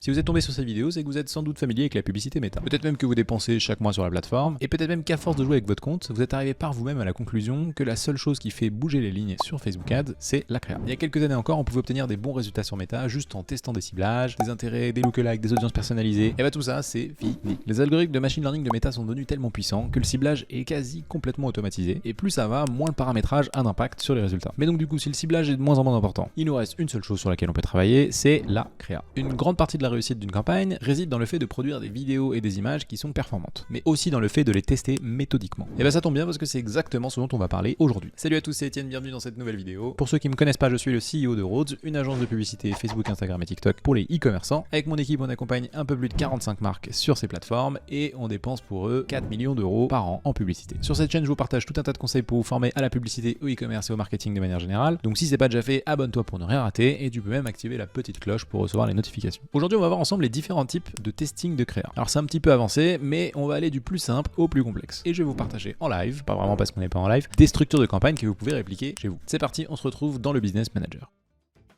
Si vous êtes tombé sur cette vidéo, c'est que vous êtes sans doute familier avec la publicité méta. Peut-être même que vous dépensez chaque mois sur la plateforme, et peut-être même qu'à force de jouer avec votre compte, vous êtes arrivé par vous-même à la conclusion que la seule chose qui fait bouger les lignes sur Facebook Ads, c'est la créa. Il y a quelques années encore, on pouvait obtenir des bons résultats sur méta juste en testant des ciblages, des intérêts, des lookalikes, des audiences personnalisées, et bah tout ça, c'est fini. Les algorithmes de machine learning de méta sont devenus tellement puissants que le ciblage est quasi complètement automatisé, et plus ça va, moins le paramétrage a d'impact sur les résultats. Mais donc du coup, si le ciblage est de moins en moins important, il nous reste une seule chose sur laquelle on peut travailler, c'est la créa. Une grande partie de la réussite d'une campagne réside dans le fait de produire des vidéos et des images qui sont performantes, mais aussi dans le fait de les tester méthodiquement. Et bah ça tombe bien parce que c'est exactement ce dont on va parler aujourd'hui. Salut à tous, c'est Etienne, bienvenue dans cette nouvelle vidéo. Pour ceux qui me connaissent pas, je suis le CEO de Roads, une agence de publicité Facebook, Instagram et TikTok pour les e-commerçants. Avec mon équipe, on accompagne un peu plus de 45 marques sur ces plateformes et on dépense pour eux 4 millions d'euros par an en publicité. Sur cette chaîne, je vous partage tout un tas de conseils pour vous former à la publicité, au e-commerce et au marketing de manière générale. Donc si c'est pas déjà fait, abonne-toi pour ne rien rater et tu peux même activer la petite cloche pour recevoir les notifications. Aujourd'hui, on va voir ensemble les différents types de testing de créa. Alors c'est un petit peu avancé, mais on va aller du plus simple au plus complexe. Et je vais vous partager en live, pas vraiment parce qu'on n'est pas en live, des structures de campagne que vous pouvez répliquer chez vous. C'est parti, on se retrouve dans le Business Manager.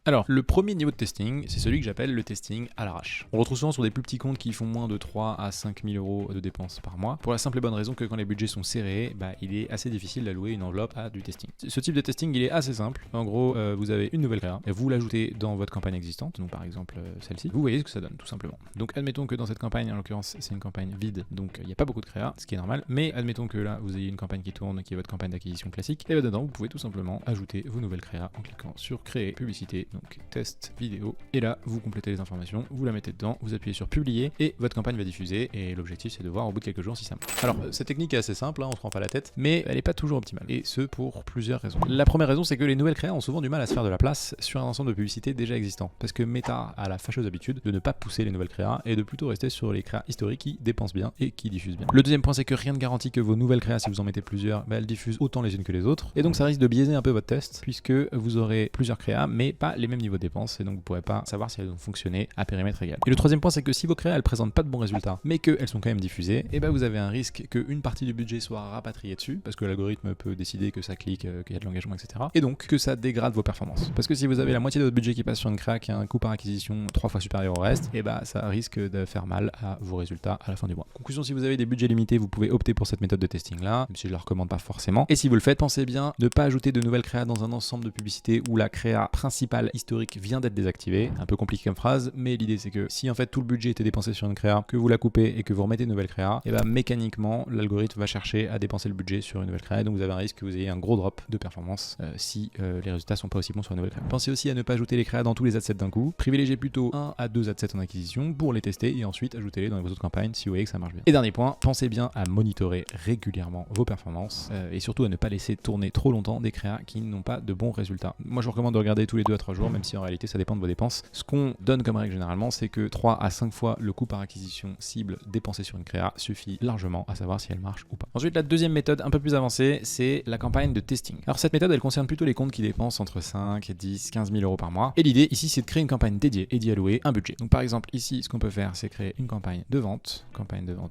Alors, le premier niveau de testing, c'est celui que j'appelle le testing à l'arrache. On le retrouve souvent sur des plus petits comptes qui font moins de 3 à 5 000 euros de dépenses par mois, pour la simple et bonne raison que quand les budgets sont serrés, il est assez difficile d'allouer une enveloppe à du testing. Ce type de testing, il est assez simple. En gros, vous avez une nouvelle créa, et vous l'ajoutez dans votre campagne existante, donc par exemple celle-ci. Vous voyez ce que ça donne, tout simplement. Donc admettons que dans cette campagne, en l'occurrence, c'est une campagne vide, donc il n'y a pas beaucoup de créa, ce qui est normal, mais admettons que là, vous ayez une campagne qui tourne, qui est votre campagne d'acquisition classique, et dedans, vous pouvez tout simplement ajouter vos nouvelles créas en cliquant sur créer publicité, donc test vidéo, et là vous complétez les informations, vous la mettez dedans, vous appuyez sur publier et votre campagne va diffuser, et l'objectif c'est de voir au bout de quelques jours si ça marche. Alors cette technique est assez simple, on se prend pas la tête, mais elle est pas toujours optimale, et ce pour plusieurs raisons. La première raison, c'est que les nouvelles créas ont souvent du mal à se faire de la place sur un ensemble de publicités déjà existants, parce que Meta a la fâcheuse habitude de ne pas pousser les nouvelles créas et de plutôt rester sur les créas historiques qui dépensent bien et qui diffusent bien. Le deuxième point, c'est que rien ne garantit que vos nouvelles créas, si vous en mettez plusieurs, elles diffusent autant les unes que les autres, et donc ça risque de biaiser un peu votre test, puisque vous aurez plusieurs créas mais pas les mêmes niveaux de dépenses, et donc vous pourrez pas savoir si elles ont fonctionné à périmètre égal. Et le troisième point, c'est que si vos créas elles présentent pas de bons résultats, mais qu'elles sont quand même diffusées, et vous avez un risque qu'une partie du budget soit rapatriée dessus, parce que l'algorithme peut décider que ça clique, qu'il y a de l'engagement, etc. Et donc que ça dégrade vos performances. Parce que si vous avez la moitié de votre budget qui passe sur une créa qui a un coût par acquisition 3 fois supérieur au reste, ça risque de faire mal à vos résultats à la fin du mois. Conclusion, si vous avez des budgets limités, vous pouvez opter pour cette méthode de testing là, même si je la recommande pas forcément. Et si vous le faites, pensez bien ne pas ajouter de nouvelles créas dans un ensemble de publicités où la créa principale historique vient d'être désactivée. Un peu compliqué comme phrase, mais l'idée c'est que si en fait tout le budget était dépensé sur une créa, que vous la coupez et que vous remettez une nouvelle créa, mécaniquement l'algorithme va chercher à dépenser le budget sur une nouvelle créa, et donc vous avez un risque que vous ayez un gros drop de performance si les résultats sont pas aussi bons sur une nouvelle créa. Pensez aussi à ne pas ajouter les créas dans tous les adsets d'un coup, privilégiez plutôt 1 à 2 adsets en acquisition pour les tester et ensuite ajoutez-les dans vos autres campagnes si vous voyez que ça marche bien. Et dernier point, pensez bien à monitorer régulièrement vos performances et surtout à ne pas laisser tourner trop longtemps des créas qui n'ont pas de bons résultats. Moi je vous recommande de regarder tous les 2 à 3 jours, même si en réalité ça dépend de vos dépenses. Ce qu'on donne comme règle généralement, c'est que 3 à 5 fois le coût par acquisition cible dépensé sur une créa suffit largement à savoir si elle marche ou pas. Ensuite, la deuxième méthode un peu plus avancée, c'est la campagne de testing. Alors cette méthode, elle concerne plutôt les comptes qui dépensent entre 5, 10, 15 000 euros par mois. Et l'idée ici, c'est de créer une campagne dédiée et d'y allouer un budget. Donc par exemple, ici, ce qu'on peut faire, c'est créer une campagne de vente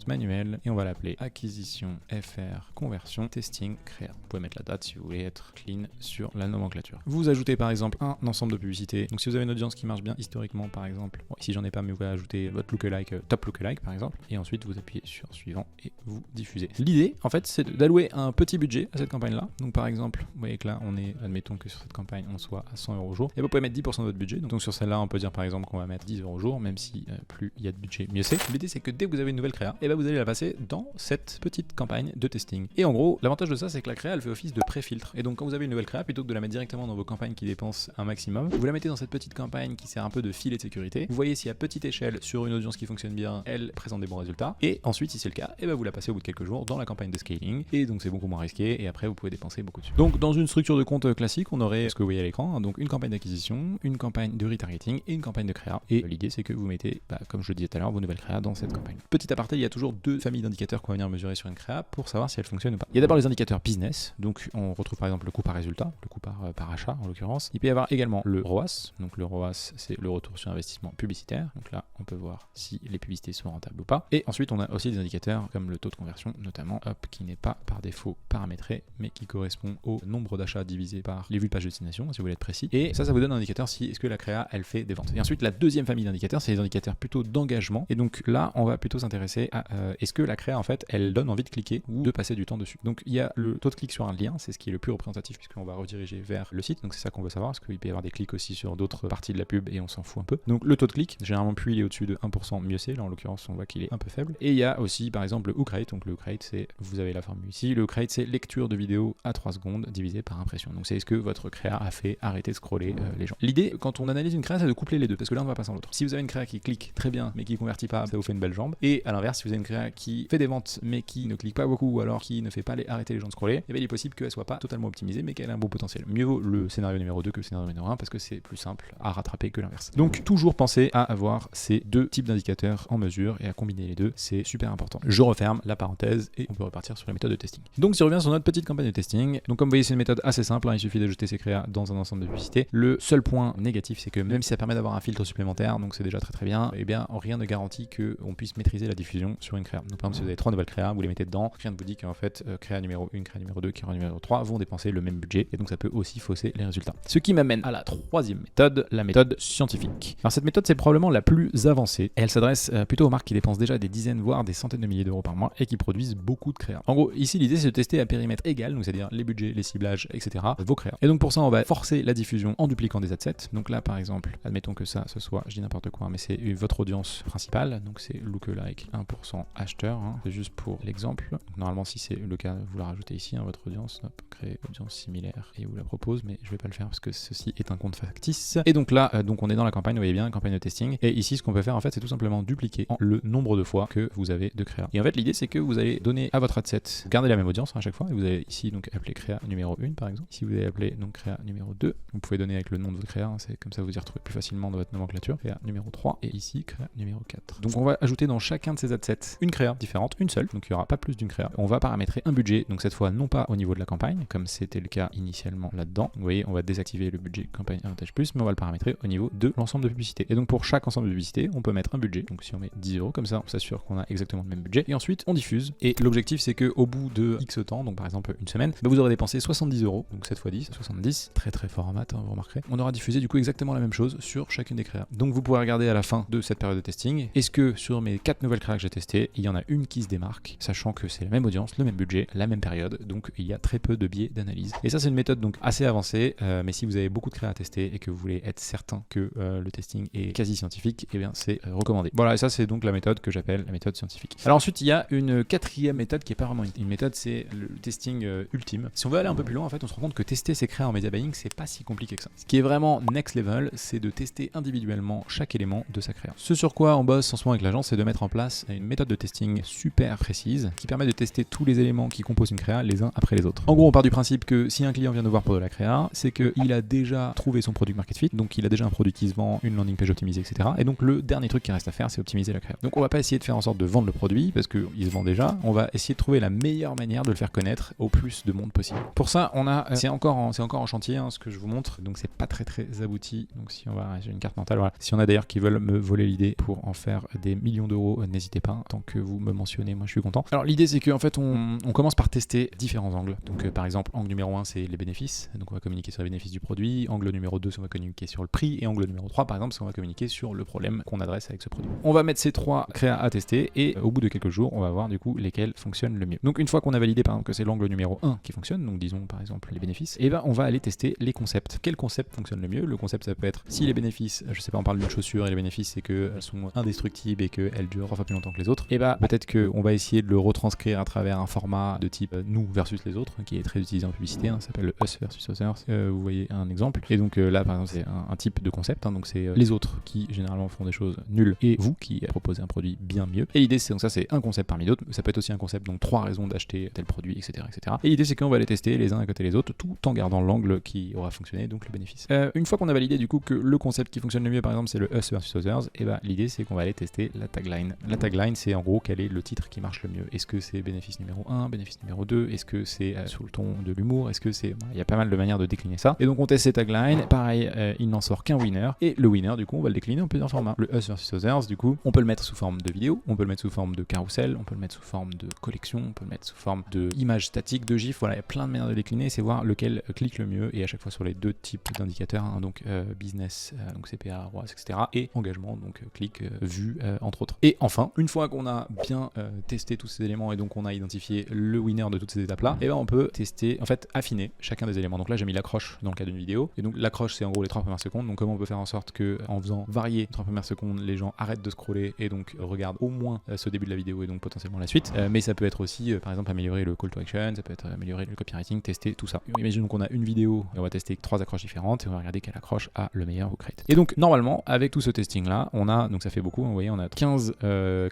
manuelle, et on va l'appeler acquisition FR conversion testing créa. Vous pouvez mettre la date si vous voulez être clean sur la nomenclature. Vous ajoutez par exemple un ensemble de publicités. Donc si vous avez une audience qui marche bien historiquement, par exemple, ici j'en ai pas, mais vous pouvez ajouter votre lookalike, top lookalike par exemple, et ensuite vous appuyez sur suivant et vous diffusez. L'idée en fait, c'est d'allouer un petit budget à cette campagne là. Donc par exemple, vous voyez que là on est, admettons que sur cette campagne on soit à 100 euros au jour, et vous pouvez mettre 10% de votre budget. Donc sur celle-là on peut dire par exemple qu'on va mettre 10 euros au jour, même si plus il y a de budget mieux c'est. L'idée c'est que dès que vous avez une nouvelle créa, vous allez la passer dans cette petite campagne de testing. Et en gros, l'avantage de ça, c'est que la créa elle fait office de pré-filtre, et donc quand vous avez une nouvelle créa, plutôt que de la mettre directement dans vos campagnes qui dépensent un maximum, vous la mettez dans cette petite campagne qui sert un peu de filet de sécurité. Vous voyez si à petite échelle sur une audience qui fonctionne bien, elle présente des bons résultats, et ensuite si c'est le cas, vous la passez au bout de quelques jours dans la campagne de scaling, et donc c'est beaucoup moins risqué, et après vous pouvez dépenser beaucoup dessus. Donc dans une structure de compte classique, on aurait ce que vous voyez à l'écran, donc une campagne d'acquisition, une campagne de retargeting et une campagne de créa, et l'idée c'est que vous mettez, comme je le disais tout à l'heure, vos nouvelles créas dans cette campagne. Petit aparté, il y a toujours 2 familles d'indicateurs qu'on va venir mesurer sur une créa pour savoir si elle fonctionne ou pas. Il y a d'abord les indicateurs business, donc on retrouve par exemple le coût par résultat, le coût par achat en l'occurrence. Il peut y avoir également le le ROAS. Donc le ROAS, c'est le retour sur investissement publicitaire. Donc là, on peut voir si les publicités sont rentables ou pas. Et ensuite, on a aussi des indicateurs comme le taux de conversion, notamment, qui n'est pas par défaut paramétré, mais qui correspond au nombre d'achats divisé par les vues de page de destination, si vous voulez être précis. Et ça vous donne un indicateur si est-ce que la créa, elle fait des ventes. Et ensuite, la deuxième famille d'indicateurs, c'est les indicateurs plutôt d'engagement. Et donc là, on va plutôt s'intéresser à est-ce que la créa, en fait, elle donne envie de cliquer ou de passer du temps dessus. Donc il y a le taux de clic sur un lien, c'est ce qui est le plus représentatif puisqu'on va rediriger vers le site. Donc c'est ça qu'on veut savoir, parce qu'il peut y avoir des clics aussi sur d'autres parties de la pub et on s'en fout un peu. Donc le taux de clic, généralement plus il est au-dessus de 1%, mieux c'est. Là en l'occurrence, on voit qu'il est un peu faible. Et il y a aussi par exemple le hook rate. Donc le hook rate, c'est, vous avez la formule ici, le hook rate c'est lecture de vidéo à 3 secondes divisé par impression. Donc c'est est-ce que votre créa a fait arrêter de scroller les gens. L'idée quand on analyse une créa, c'est de coupler les deux, parce que l'un ne va pas sans l'autre. Si vous avez une créa qui clique très bien mais qui convertit pas, ça vous fait une belle jambe. Et à l'inverse, si vous avez une créa qui fait des ventes mais qui ne clique pas beaucoup ou alors qui ne fait pas arrêter les gens de scroller, et bien il est possible qu'elle soit pas totalement optimisée mais qu'elle ait un bon potentiel. Mieux vaut le scénario numéro 2 que le scénario numéro 1 parce que c'est plus simple à rattraper que l'inverse. Donc toujours penser à avoir ces deux types d'indicateurs en mesure et à combiner les deux, c'est super important. Je referme la parenthèse et on peut repartir sur la méthode de testing. Donc si on revient sur notre petite campagne de testing, donc comme vous voyez c'est une méthode assez simple, hein, il suffit d'ajouter ses créas dans un ensemble de publicités. Le seul point négatif c'est que même si ça permet d'avoir un filtre supplémentaire, donc c'est déjà très bien, et bien rien ne garantit qu'on puisse maîtriser la diffusion sur une créa. Donc par exemple si vous avez 3 nouvelles créas, vous les mettez dedans, rien ne vous dit qu'en fait créa numéro 1, créa numéro 2, créa numéro 3 vont dépenser le même budget et donc ça peut aussi fausser les résultats. Ce qui m'amène à la troisième méthode, la méthode scientifique. Alors cette méthode c'est probablement la plus avancée et elle s'adresse plutôt aux marques qui dépensent déjà des dizaines voire des centaines de milliers d'euros par mois et qui produisent beaucoup de créas. En gros ici l'idée c'est de tester à périmètre égal, donc c'est-à-dire les budgets, les ciblages, etc. vos créas. Et donc pour ça on va forcer la diffusion en dupliquant des adsets. Donc là par exemple, admettons que ça ce soit, je dis n'importe quoi, mais c'est votre audience principale, donc c'est lookalike 1% acheteur, hein. C'est juste pour l'exemple. Normalement si c'est le cas, vous la rajoutez ici, hein, votre audience, hop, créer audience similaire et vous la propose, mais je vais pas le faire parce que ceci est un compte factice. Et donc là, donc on est dans la campagne, vous voyez bien, campagne de testing. Et ici ce qu'on peut faire en fait c'est tout simplement dupliquer le nombre de fois que vous avez de créa. Et en fait l'idée c'est que vous allez donner à votre adset, garder la même audience à chaque fois, et vous allez ici donc appeler créa numéro 1 par exemple. Ici vous allez appeler donc créa numéro 2, vous pouvez donner avec le nom de votre créa, hein, c'est comme ça vous y retrouvez plus facilement dans votre nomenclature. Créa numéro 3 et ici créa numéro 4. Donc on va ajouter dans chacun de ces adsets une créa différente, une seule, donc il n'y aura pas plus d'une créa. On va paramétrer un budget, donc cette fois non pas au niveau de la campagne, comme c'était le cas initialement là-dedans. Vous voyez, on va désactiver le budget campagne avantage plus, mais on va le paramétrer au niveau de l'ensemble de publicités. Et donc pour chaque ensemble de publicités, on peut mettre un budget. Donc si on met 10 euros comme ça, on s'assure qu'on a exactement le même budget. Et ensuite, on diffuse. Et l'objectif, c'est qu'au bout de X temps, donc par exemple une semaine, vous aurez dépensé 70 euros. Donc 7 fois 10, 70. Très très fort en maths, hein, vous remarquerez. On aura diffusé du coup exactement la même chose sur chacune des créas. Donc vous pourrez regarder à la fin de cette période de testing, est-ce que sur mes 4 nouvelles créas que j'ai testées, il y en a une qui se démarque, sachant que c'est la même audience, le même budget, la même période, donc il y a très peu de biais d'analyse. Et ça c'est une méthode donc assez avancée, mais si vous avez beaucoup de créas à tester et que vous voulez être certain que le testing est quasi scientifique, et bien c'est recommandé. Voilà, et ça c'est donc la méthode que j'appelle la méthode scientifique. Alors ensuite il y a une quatrième méthode qui est pas vraiment une méthode, c'est le testing ultime. Si on veut aller un peu plus loin, en fait on se rend compte que tester ses créas en media buying c'est pas si compliqué que ça. Ce qui est vraiment next level, c'est de tester individuellement chaque élément de sa créa. Ce sur quoi on bosse en ce moment avec l'agence, c'est de mettre en place une méthode de testing super précise qui permet de tester tous les éléments qui composent une créa les uns après les autres. En gros, on part du principe que si un client vient nous voir pour de la créa, c'est qu'il a déjà trouvé son product market fit, donc il a déjà un produit qui se vend, une landing page optimisée, etc. Et donc le dernier truc qui reste à faire, c'est optimiser la créa. Donc on va pas essayer de faire en sorte de vendre le produit parce qu'il se vend déjà, on va essayer de trouver la meilleure manière de le faire connaître au plus de monde possible. Pour ça, on a, c'est encore en chantier, hein, ce que je vous montre, donc c'est pas très abouti. Donc si on va, j'ai une carte mentale, voilà. Si on a d'ailleurs qui veulent me voler l'idée pour en faire des millions d'euros, n'hésitez pas, tant que vous me mentionnez, moi je suis content. Alors l'idée c'est qu'en fait on commence par tester différents angles. Donc par exemple, angle numéro 1 c'est les bénéfices, donc on va communiquer sur les bénéfices du produit. Angle numéro 2 c'est on va communiquer sur le prix, et angle numéro 3 par exemple c'est on va communiquer sur le problème qu'on adresse avec ce produit. On va mettre ces trois créas à tester et au bout de quelques jours on va voir du coup lesquels fonctionnent le mieux. Donc une fois qu'on a validé par exemple que c'est l'angle numéro 1 qui fonctionne, donc disons par exemple les bénéfices, et ben on va aller tester les concepts. Quel concept fonctionne le mieux? Le concept ça peut être si les bénéfices, je sais pas, on parle d'une chaussure et les bénéfices c'est qu'elles sont indestructibles et qu'elles durent 3 fois plus longtemps que les autres, et ben peut-être qu'on va essayer de le retranscrire à travers un format de type nous versus les autres, qui est très utilisé en publicité, hein, ça s'appelle le us versus others, vous voyez un exemple. Et donc là par exemple c'est un type de concept, hein, donc c'est les autres qui généralement font des choses nulles et vous qui proposez un produit bien mieux. Et l'idée c'est, donc ça c'est un concept parmi d'autres, ça peut être aussi un concept, donc 3 raisons d'acheter tel produit, etc. Et l'idée c'est qu'on va les tester les uns à côté les autres tout en gardant l'angle qui aura fonctionné, donc le bénéfice. Une fois qu'on a validé du coup que le concept qui fonctionne le mieux par exemple c'est le us versus others, et ben l'idée c'est qu'on va aller tester la tagline. La tagline c'est en gros quel est le titre qui marche le mieux. Est-ce que c'est bénéfice numéro 1, bénéfice numéro 2, est-ce que c'est sous le ton de l'humour, est-ce que c'est... Il y a pas mal de manières de décliner ça. Et donc on teste ces taglines, pareil, il n'en sort qu'un winner. Et le winner, du coup, on va le décliner en plusieurs formats. Le Us versus Others, du coup, on peut le mettre sous forme de vidéo, on peut le mettre sous forme de carousel, on peut le mettre sous forme de collection, on peut le mettre sous forme de images statiques, de gifs. Voilà, il y a plein de manières de décliner. C'est voir lequel clique le mieux et à chaque fois sur les deux types d'indicateurs, hein, donc business, donc CPA, ROAS, etc. et engagement, donc clic, vue, entre autres. Et enfin, une fois qu'on a bien testé tous ces éléments et donc on a identifié le winner de toutes ces étapes-là, et ben on peut tester, en fait, affiner chacun des éléments. Donc là, j'ai mis l'accroche dans le cas d'une vidéo. Et donc l'accroche, c'est en gros les 3 premières secondes. Donc comment on peut faire en sorte que en faisant varier les 3 premières secondes, les gens arrêtent de scroller et donc regardent au moins ce début de la vidéo et donc potentiellement la suite. Mais ça peut être aussi, par exemple, améliorer le call to action, ça peut être améliorer le copywriting, tester tout ça. Imaginons qu'on a une vidéo et on va tester 3 accroches différentes et on va regarder quelle accroche a le meilleur au crate. Et donc normalement, avec tout ce testing là, on a, donc ça fait beaucoup, vous voyez, on a 15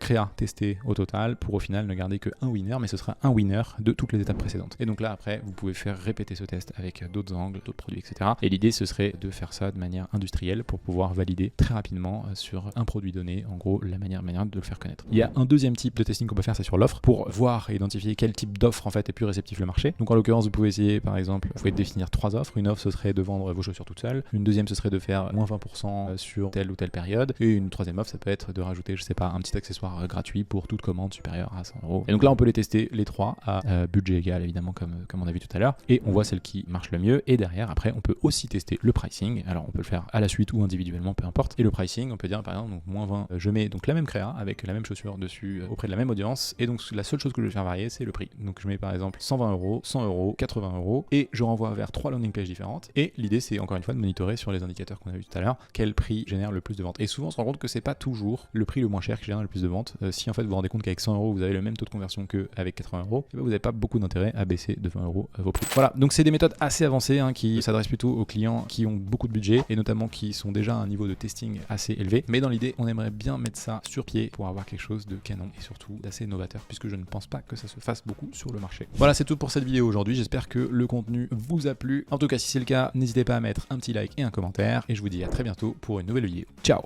créas testés au total pour au final ne garder que un winner, mais ce sera un winner de toutes les étapes précédentes. Et donc là après, vous pouvez faire répéter ce test avec d'autres angles, d'autres produits, etc. Et l'idée ce serait de faire ça de manière industrielle pour pouvoir valider très rapidement sur un produit donné, en gros la manière de le faire connaître. Il y a un deuxième type de testing qu'on peut faire, c'est sur l'offre, pour voir et identifier quel type d'offre en fait est plus réceptif le marché. Donc en l'occurrence, vous pouvez essayer, par exemple, vous pouvez définir 3 offres. Une offre ce serait de vendre vos chaussures toutes seules, une deuxième ce serait de faire moins 20% sur telle ou telle période, et une troisième offre ça peut être de rajouter, je sais pas, un petit accessoire gratuit pour toute commande supérieure à 100 €. Et donc là on peut les tester les 3 à budget égal évidemment comme on a vu tout à l'heure, et on voit celle qui marche le mieux. Et derrière après on peut aussi tester le pricing. Alors on peut le faire à la suite ou individuellement, peu importe. Et le pricing, on peut dire par exemple donc moins 20, je mets donc la même créa avec la même chaussure dessus auprès de la même audience, et donc la seule chose que je vais faire varier c'est le prix. Donc je mets par exemple 120 €, 100 €, 80 € et je renvoie vers 3 landing pages différentes. Et l'idée c'est encore une fois de monitorer sur les indicateurs qu'on a vu tout à l'heure quel prix génère le plus de ventes. Et souvent on se rend compte que c'est pas toujours le prix le moins cher qui génère le plus de ventes. Si en fait vous vous rendez compte qu'avec 100 € vous avez le même taux de conversion qu'avec 80 €, et ben vous n'avez pas beaucoup d'intérêt à baisser de 20 € vos prix. Voilà, donc c'est des méthodes assez avancées hein, qui s'adressent plutôt aux clients qui ont beaucoup de budget et notamment qui sont déjà à un niveau de testing assez élevé. Mais dans l'idée, on aimerait bien mettre ça sur pied pour avoir quelque chose de canon et surtout d'assez novateur, puisque je ne pense pas que ça se fasse beaucoup sur le marché. Voilà, c'est tout pour cette vidéo aujourd'hui. J'espère que le contenu vous a plu. En tout cas, si c'est le cas, n'hésitez pas à mettre un petit like et un commentaire. Et je vous dis à très bientôt pour une nouvelle vidéo. Ciao!